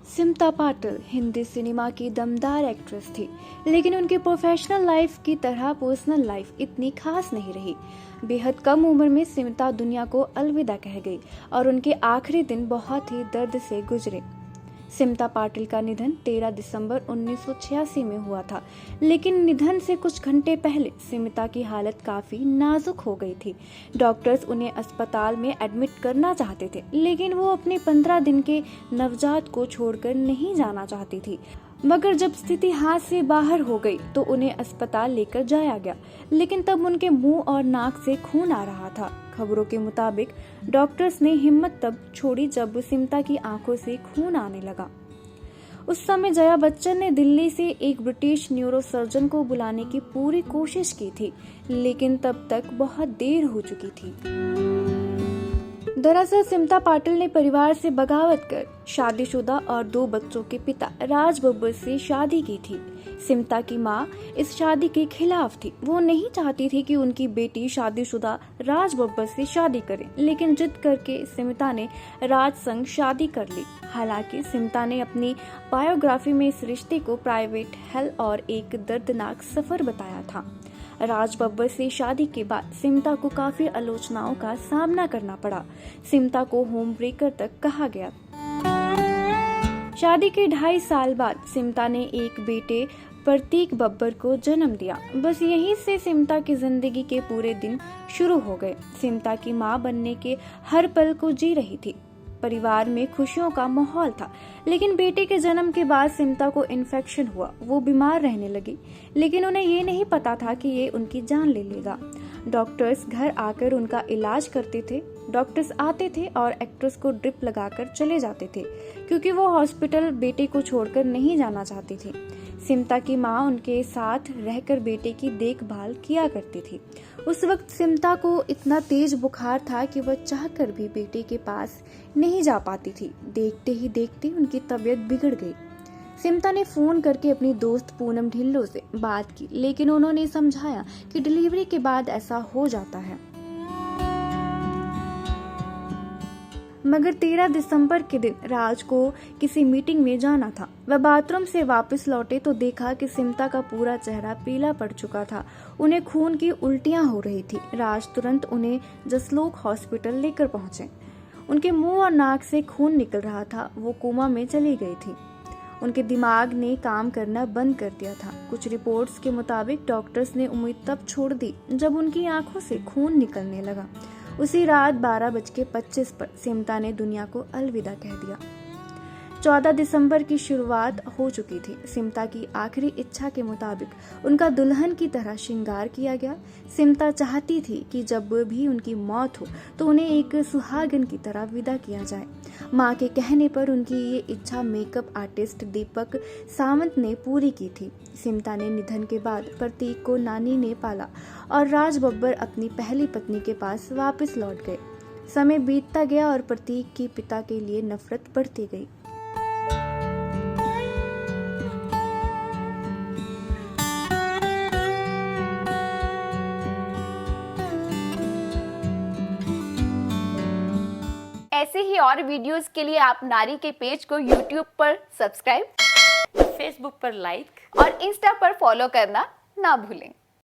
Smita Patil Hindi cinema की दमदार actress थी, लेकिन उनकी प्रोफेशनल लाइफ की तरह पर्सनल लाइफ इतनी खास नहीं रही। बेहद कम उम्र में सिमता दुनिया को अलविदा कह गई और उनके आखिरी दिन बहुत ही दर्द से गुजरे। सिमता पाटिल का निधन 13 दिसंबर 1986 में हुआ था, लेकिन निधन से कुछ घंटे पहले सिमता की हालत काफी नाजुक हो गई थी। डॉक्टर्स उन्हें अस्पताल में एडमिट करना चाहते थे, लेकिन वो अपने 15 दिन के नवजात को छोड़कर नहीं जाना चाहती थी। मगर जब स्थिति हाथ से बाहर हो गई तो उन्हें अस्पताल लेकर जाया गया, लेकिन तब उनके मुंह और नाक से खून आ रहा था। खबरों के मुताबिक डॉक्टर्स ने हिम्मत तब छोड़ी जब सिमता की आंखों से खून आने लगा। उस समय जया बच्चन ने दिल्ली से एक ब्रिटिश न्यूरोसर्जन को बुलाने की पूरी कोशिश की थी, लेकिन तब तक बहुत देर हो चुकी थी। दरअसल सिमता पाटिल ने परिवार से बगावत कर शादीशुदा और 2 बच्चों के पिता राज बब्बर से शादी की थी। सिमता की मां इस शादी के खिलाफ थी। वो नहीं चाहती थी कि उनकी बेटी शादीशुदा राज बब्बर से शादी करे, लेकिन जिद करके सिमता ने राज संग शादी कर ली। हालांकि सिमता ने अपनी बायोग्राफी में इस रिश्ते को प्राइवेट हेल और एक दर्दनाक सफर बताया था। राज बब्बर से शादी के बाद सिमता को काफी आलोचनाओं का सामना करना पड़ा। सिमता को होम ब्रेकर तक कहा गया। शादी के 2.5 साल बाद सिमता ने एक बेटे प्रतीक बब्बर को जन्म दिया। बस यहीं से सिमता की जिंदगी के पूरे दिन शुरू हो गए। सिमता की मां बनने के हर पल को जी रही थी। परिवार में खुशियों का माहौल था, लेकिन बेटे के जन्म के बाद सिमता को इन्फेक्शन हुआ। वो बीमार रहने लगी, लेकिन उन्हें ये नहीं पता था कि ये उनकी जान ले लेगा। डॉक्टर्स घर आकर उनका इलाज करते थे। डॉक्टर्स आते थे और एक्ट्रेस को ड्रिप लगाकर चले जाते थे, क्योंकि वो हॉस्पिटल बेटे को छोड़कर नहीं जाना चाहती थी। सिमता की मां उनके साथ रहकर बेटे की देखभाल किया करती थी। उस वक्त सिमता को इतना तेज बुखार था कि वह चाहकर भी बेटे के पास नहीं जा पाती थी। देखते ही देखते उनकी तबीयत बिगड़ गई। सिमता ने फोन करके अपनी दोस्त पूनम ढिल्लों से बात की, लेकिन उन्होंने समझाया कि डिलीवरी के बाद ऐसा हो जाता है। मगर 13 दिसंबर के दिन राज को किसी मीटिंग में जाना था। वह बाथरूम से वापस लौटे तो देखा कि सिमता का पूरा चेहरा पीला पड़ चुका था। उन्हें खून की उल्टियां हो रही थी। राज तुरंत उन्हें जसलोक हॉस्पिटल लेकर पहुंचे। उनके मुंह और नाक से खून निकल रहा था। वो कोमा में चली गई थी। उनके दिमाग ने काम करना बंद कर दिया था। कुछ रिपोर्ट्स के मुताबिक डॉक्टर्स ने उम्मीद तब छोड़ दी जब उनकी आंखों से खून निकलने लगा। उसी रात 12:25 पर सिमता ने दुनिया को अलविदा कह दिया। 14 दिसंबर की शुरुआत हो चुकी थी। सिमता की आखिरी इच्छा के मुताबिक उनका दुल्हन की तरह श्रृंगार किया गया। सिमता चाहती थी कि जब भी उनकी मौत हो तो उन्हें एक सुहागन की तरह विदा किया जाए। मां के कहने पर उनकी ये इच्छा मेकअप आर्टिस्ट दीपक सावंत ने पूरी की थी। सिमता ने निधन के बाद प्रतीक को नानी ने पाला और राज बब्बर अपनी पहली पत्नी के पास वापस लौट गए। समय बीतता गया और प्रतीक की पिता के लिए नफरत बढ़ती गई। ऐसे ही और वीडियोस के लिए आप नारी के पेज को YouTube पर सब्सक्राइब, फेसबुक पर लाइक और इंस्टा पर फॉलो करना ना भूलें।